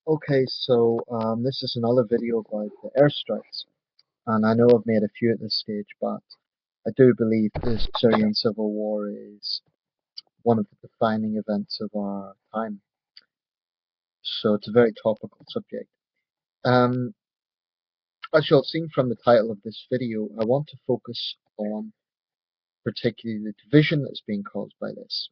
Okay, so this is another video about the airstrikes, and I know I've made a few at this stage, but I do believe the Syrian civil war is one of the defining events of our time. So it's a very topical subject. Um, as you'll have seen from the title of this video, I want to focus on particularly the division that's being caused by this.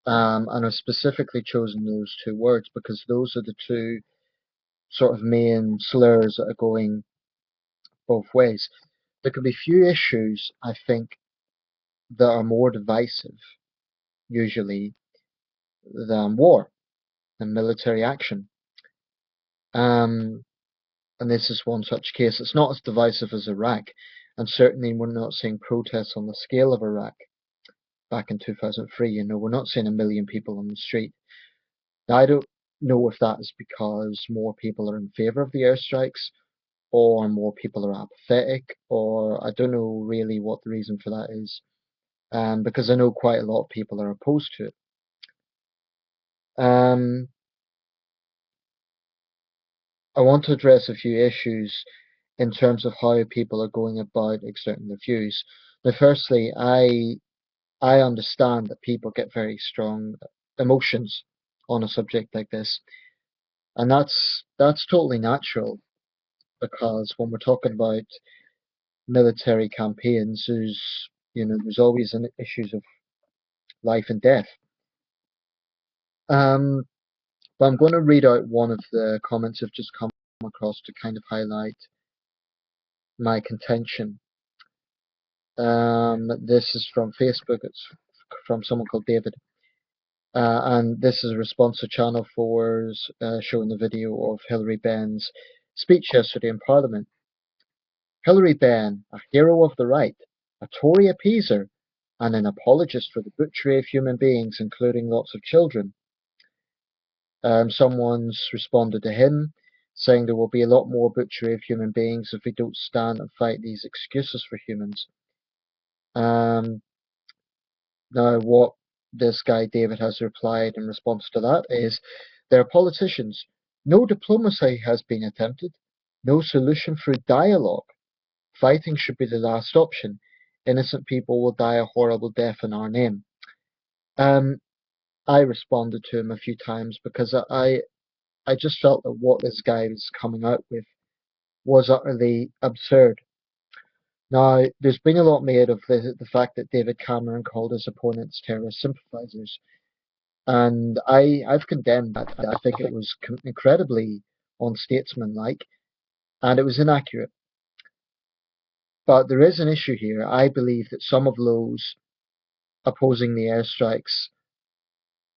And I've specifically chosen those two words because those are the two sort of main slurs that are going both ways. There can be few issues, I think, that are more divisive, usually, than war and military action. Um, and this is one such case. It's not as divisive as Iraq, and certainly we're not seeing protests on the scale of Iraq back in 2003. We're not seeing a million people on the street. Now, I don't know if that is because more people are in favour of the airstrikes, or more people are apathetic, or I don't know really what the reason for that is. Because I know quite a lot of people are opposed to it. Um, I want to address a few issues in terms of how people are going about exerting their views. Now, firstly, I understand that people get very strong emotions on a subject like this, and that's totally natural because when we're talking about military campaigns, there's always an issues of life and death. Um, but I'm going to read out one of the comments I've just come across to kind of highlight my contention. This is from Facebook. It's from someone called David. And this is a response to Channel 4's showing the video of Hilary Benn's speech yesterday in Parliament. Hilary Benn, a hero of the right, a Tory appeaser, and an apologist for the butchery of human beings, including lots of children. Someone's responded to him, saying there will be a lot more butchery of human beings if we don't stand and fight these excuses for humans. Um, Now, what this guy David has replied in response to that is, they're politicians. No diplomacy has been attempted. No solution through dialogue. Fighting should be the last option. Innocent people will die a horrible death in our name. Um, I responded to him a few times because I just felt that what this guy was coming out with was utterly absurd. Now, there's been a lot made of the fact that David Cameron called his opponents terrorist sympathisers. And I've condemned that. I think it was incredibly unstatesmanlike and it was inaccurate. But there is an issue here. I believe that some of those opposing the airstrikes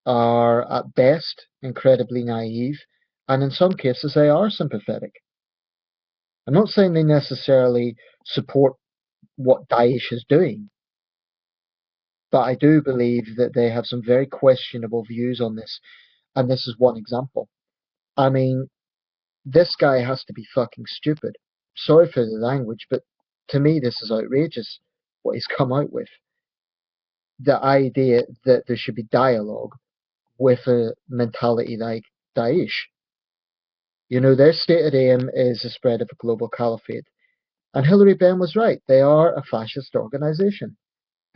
are at best incredibly naive, and in some cases they are sympathetic. I'm not saying they necessarily support what Daesh is doing, but I do believe that they have some very questionable views on this, and this is one example. I mean, this guy has to be fucking stupid. Sorry for the language, but to me, this is outrageous what he's come out with. The idea that there should be dialogue with a mentality like Daesh. Their stated aim is the spread of a global caliphate. And Hilary Benn was right. They are a fascist organization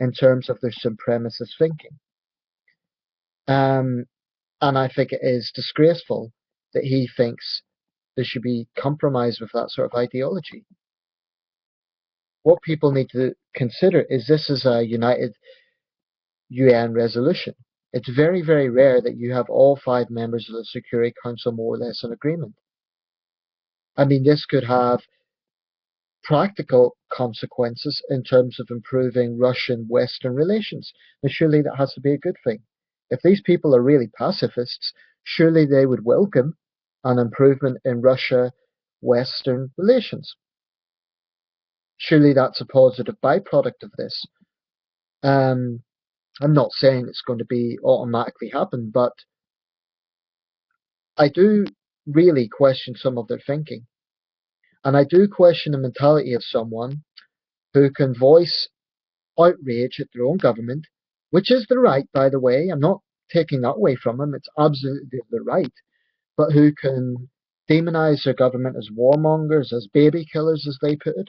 in terms of their supremacist thinking. Um, and I think it is disgraceful that he thinks there should be compromise with that sort of ideology. What people need to consider is this is a united UN resolution. It's very, very rare that you have all 5 members of the Security Council more or less in agreement. I mean, this could have practical consequences in terms of improving Russian-Western relations. And surely that has to be a good thing. If these people are really pacifists, surely they would welcome an improvement in Russia-Western relations. Surely that's a positive byproduct of this. I'm not saying it's going to be automatically happen, but I do really question some of their thinking. And I do question the mentality of someone who can voice outrage at their own government, which is the right, by the way. I'm not taking that away from them. It's absolutely the right. but who can demonize their government as warmongers, as baby killers, as they put it.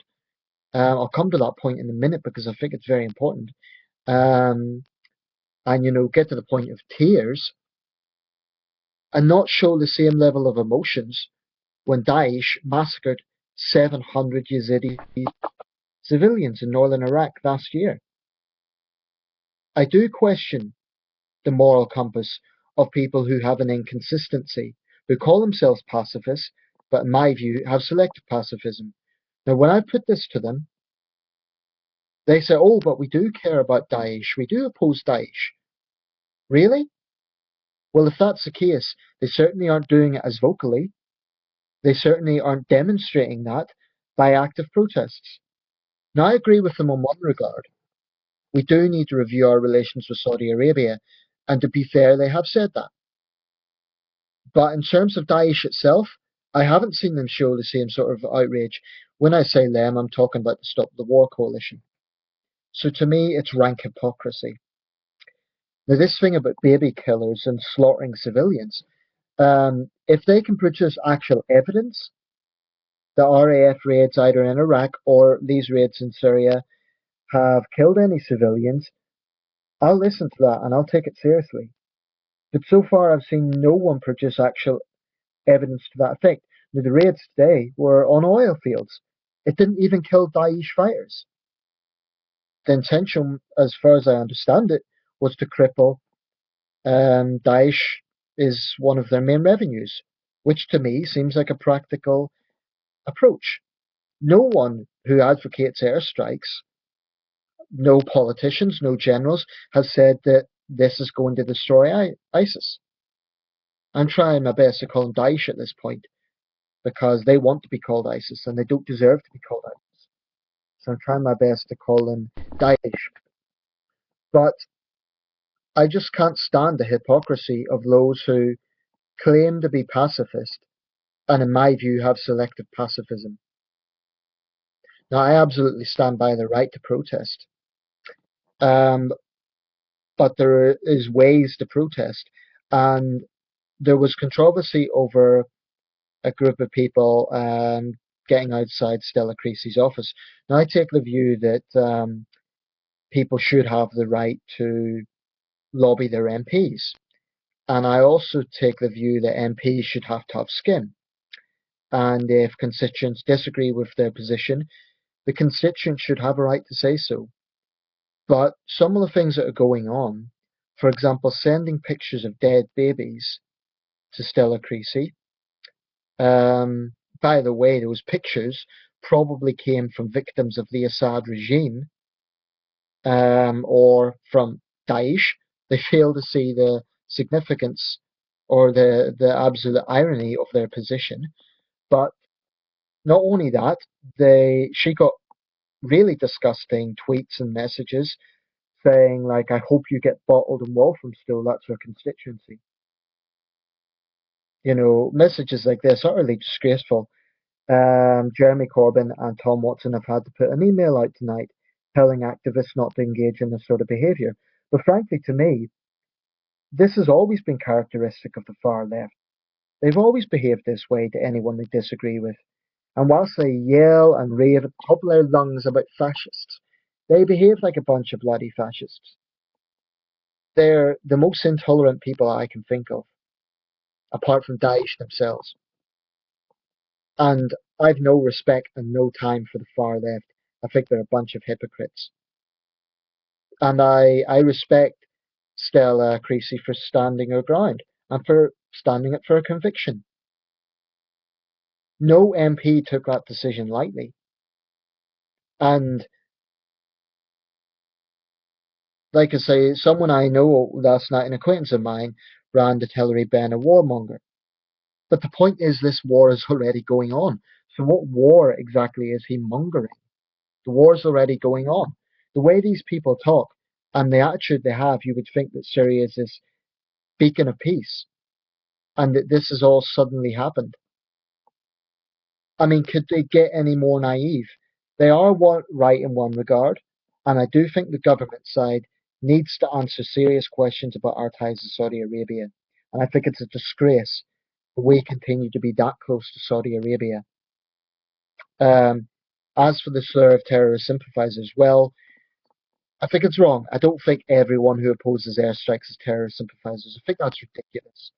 I'll come to that point in a minute because I think it's very important. Um, and get to the point of tears and not show the same level of emotions when Daesh massacred 700 Yazidi civilians in northern Iraq last year. I do question the moral compass of people who have an inconsistency, who call themselves pacifists, but in my view have selective pacifism. Now, when I put this to them, they say, oh, but we do care about Daesh, we do oppose Daesh. Really? Well, if that's the case, they certainly aren't doing it as vocally. They certainly aren't demonstrating that by active protests. Now, I agree with them on one regard. We do need to review our relations with Saudi Arabia, and to be fair, they have said that. But in terms of Daesh itself, I haven't seen them show the same sort of outrage. When I say them, I'm talking about the Stop the War coalition. So to me, it's rank hypocrisy. Now, this thing about baby killers and slaughtering civilians, if they can produce actual evidence that RAF raids either in Iraq or these raids in Syria have killed any civilians, I'll listen to that and I'll take it seriously. But so far, I've seen no one produce actual evidence to that effect. Now, the raids today were on oil fields. It didn't even kill Daesh fighters. The intention, as far as I understand it, was to cripple Daesh is one of their main revenues, which to me seems like a practical approach. No one who advocates airstrikes, no politicians, no generals, has said that this is going to destroy ISIS. I'm trying my best to call them Daesh at this point because they want to be called ISIS and they don't deserve to be called ISIS. So I'm trying my best to call them Daesh. But I just can't stand the hypocrisy of those who claim to be pacifist and, in my view, have selective pacifism. Now, I absolutely stand by the right to protest, um, but there is ways to protest, and there was controversy over a group of people getting outside Stella Creasy's office. Now, I take the view that people should have the right to lobby their MPs, and I also take the view that MPs should have to have skin. And if constituents disagree with their position, the constituents should have a right to say so. But some of the things that are going on, for example, sending pictures of dead babies to Stella Creasy, by the way, those pictures probably came from victims of the Assad regime or from Daesh. They fail to see the significance or the absolute irony of their position. But not only that, she got really disgusting tweets and messages saying, like, I hope you get bottled in Walthamstow, that's her constituency. Messages like this are utterly disgraceful. Jeremy Corbyn and Tom Watson have had to put an email out tonight telling activists not to engage in this sort of behaviour. But frankly, to me, this has always been characteristic of the far left. They've always behaved this way to anyone they disagree with. And whilst they yell and rave at the top of their lungs about fascists, they behave like a bunch of bloody fascists. They're the most intolerant people I can think of, apart from Daesh themselves. And I've no respect and no time for the far left. I think they're a bunch of hypocrites. And I respect Stella Creasy for standing her ground and for standing up for her conviction. No MP took that decision lightly. And like I say, someone I know last night, an acquaintance of mine, ran to Hillary Benn a warmonger. But the point is, this war is already going on. So what war exactly is he mongering? The war's already going on. The way these people talk and the attitude they have, you would think that Syria is this beacon of peace and that this has all suddenly happened. I mean, could they get any more naive? They are right in one regard, and I do think the government side needs to answer serious questions about our ties to Saudi Arabia. And I think it's a disgrace we continue to be that close to Saudi Arabia. Um, as for the slur of terrorist sympathisers, well, I think it's wrong. I don't think everyone who opposes airstrikes is terrorist sympathisers. I think that's ridiculous.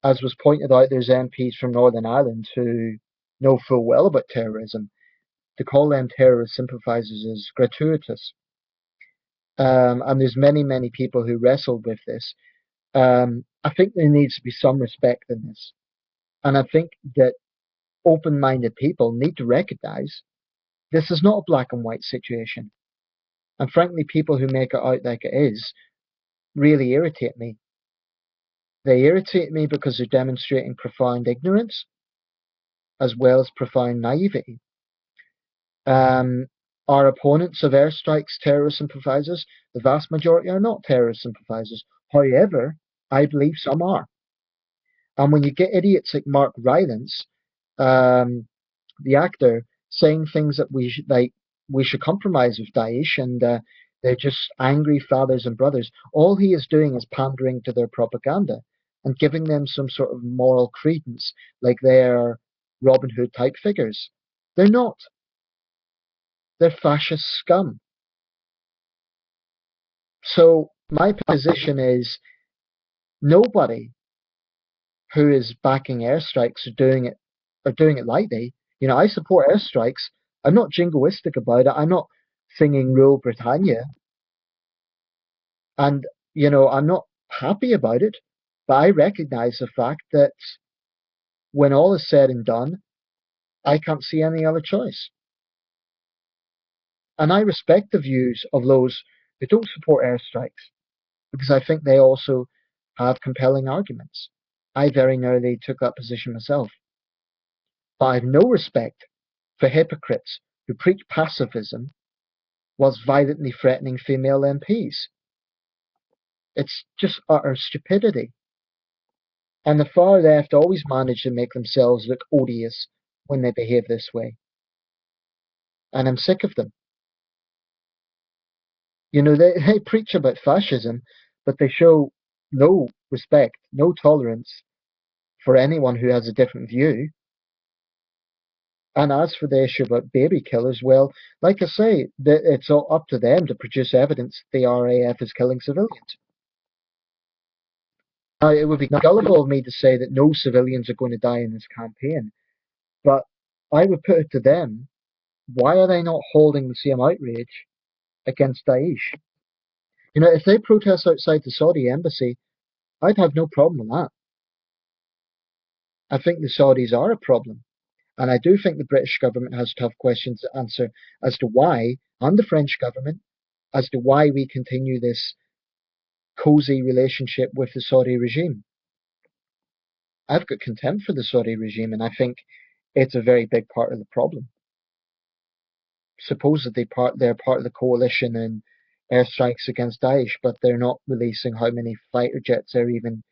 As was pointed out, there's MPs from Northern Ireland who know full well about terrorism. To call them terrorist sympathisers is gratuitous. And there's many people who wrestled with this. I think there needs to be some respect in this. And I think that open-minded people need to recognise this is not a black and white situation. And frankly, people who make it out like it is really irritate me. They irritate me because they're demonstrating profound ignorance as well as profound naivety. Um, are opponents of airstrikes terrorist sympathisers? The vast majority are not terrorist sympathisers. However, I believe some are. And when you get idiots like Mark Rylance, um, the actor, saying things that we should compromise with Daesh, and they're just angry fathers and brothers. All he is doing is pandering to their propaganda and giving them some sort of moral credence, like they're Robin Hood type figures. They're not. They're fascist scum. So my position is nobody who is backing airstrikes are doing it lightly. You know, I support airstrikes. I'm not jingoistic about it. I'm not singing Rule Britannia, and I'm not happy about it. But I recognise the fact that when all is said and done, I can't see any other choice. And I respect the views of those who don't support airstrikes because I think they also have compelling arguments. I very nearly took that position myself. But I have no respect for hypocrites who preach pacifism whilst violently threatening female MPs. It's just utter stupidity. And the far left always manage to make themselves look odious when they behave this way. And I'm sick of them. They preach about fascism, but they show no respect, no tolerance for anyone who has a different view. And as for the issue about baby killers, well, like I say, it's all up to them to produce evidence the RAF is killing civilians. Now, it would be gullible of me to say that no civilians are going to die in this campaign, but I would put it to them, why are they not holding the same outrage against Daesh? If they protest outside the Saudi embassy, I'd have no problem with that. I think the Saudis are a problem. And I do think the British government has tough questions to answer as to why, and the French government, as to why we continue this cozy relationship with the Saudi regime. I've got contempt for the Saudi regime, and I think it's a very big part of the problem. Supposedly, they're part of the coalition in airstrikes against Daesh, but they're not releasing how many fighter jets they're even,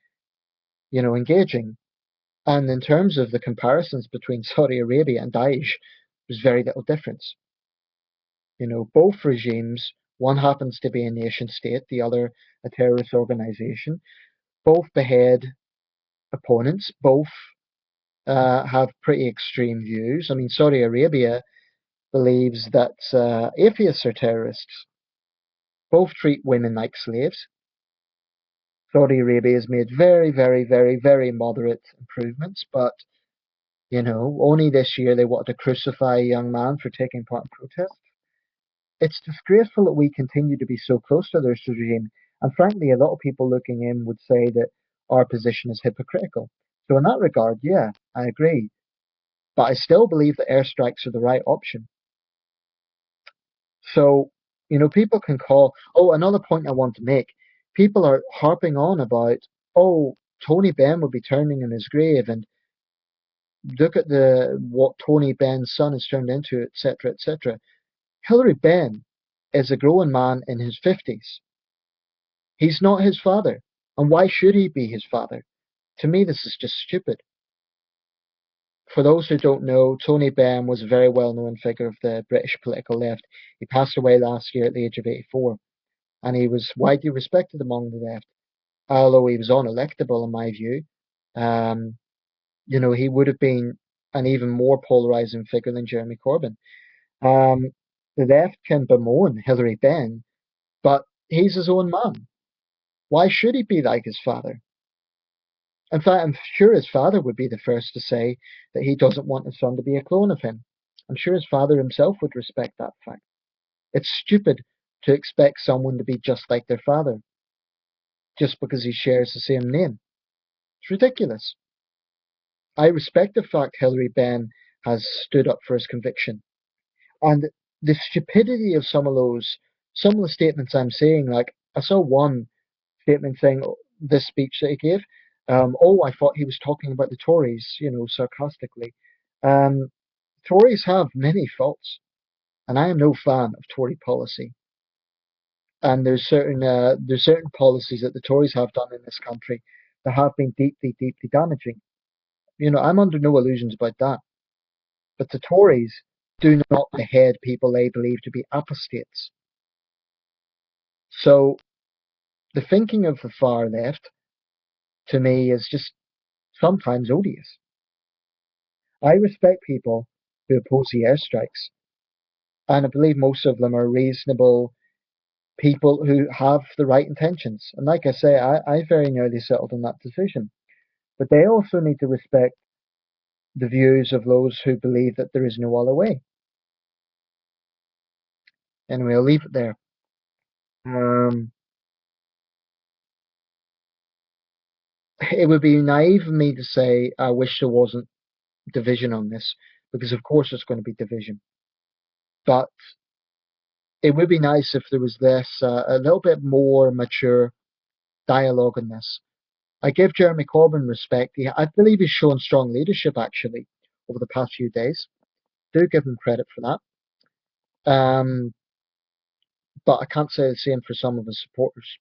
engaging. And in terms of the comparisons between Saudi Arabia and Daesh, there's very little difference. Both regimes, one happens to be a nation state, the other a terrorist organization. Both behead opponents. Both have pretty extreme views. I mean, Saudi Arabia believes that atheists are terrorists. Both treat women like slaves. Saudi Arabia has made very moderate improvements, but only this year they wanted to crucify a young man for taking part in protests. It's disgraceful that we continue to be so close to this regime, and frankly, a lot of people looking in would say that our position is hypocritical. So in that regard, yeah, I agree. But I still believe that airstrikes are the right option. So, people can call. Oh, another point I want to make. People are harping on about, oh, Tony Benn will be turning in his grave, and look at what Tony Benn's son has turned into, etc., etc. Hilary Benn is a grown man in his 50s. He's not his father. And why should he be his father? To me, this is just stupid. For those who don't know, Tony Benn was a very well-known figure of the British political left. He passed away last year at the age of 84, and he was widely respected among the left, although he was unelectable in my view. Um, he would have been an even more polarizing figure than Jeremy Corbyn. Um, the left can bemoan Hilary Benn, but he's his own man. Why should he be like his father? In fact, I'm sure his father would be the first to say that he doesn't want his son to be a clone of him. I'm sure his father himself would respect that fact. It's stupid to expect someone to be just like their father just because he shares the same name. It's ridiculous. I respect the fact Hilary Benn has stood up for his conviction. And the stupidity of some of the statements I'm saying, like I saw one statement saying this speech that he gave, I thought he was talking about the Tories, sarcastically. Um, Tories have many faults, and I am no fan of Tory policy. And there's certain policies that the Tories have done in this country that have been deeply, deeply damaging. I'm under no illusions about that. But the Tories do not behead people they believe to be apostates. So the thinking of the far left, to me, is just sometimes odious. I respect people who oppose the airstrikes, and I believe most of them are reasonable people who have the right intentions. And like I say, I very nearly settled on that decision. But they also need to respect the views of those who believe that there is no other way. Anyway, I'll leave it there. Um, it would be naive of me to say I wish there wasn't division on this, because of course there's going to be division. But it would be nice if there was a little bit more mature dialogue on this. I give Jeremy Corbyn respect. I believe he's shown strong leadership actually over the past few days. Do give him credit for that. But I can't say the same for some of his supporters.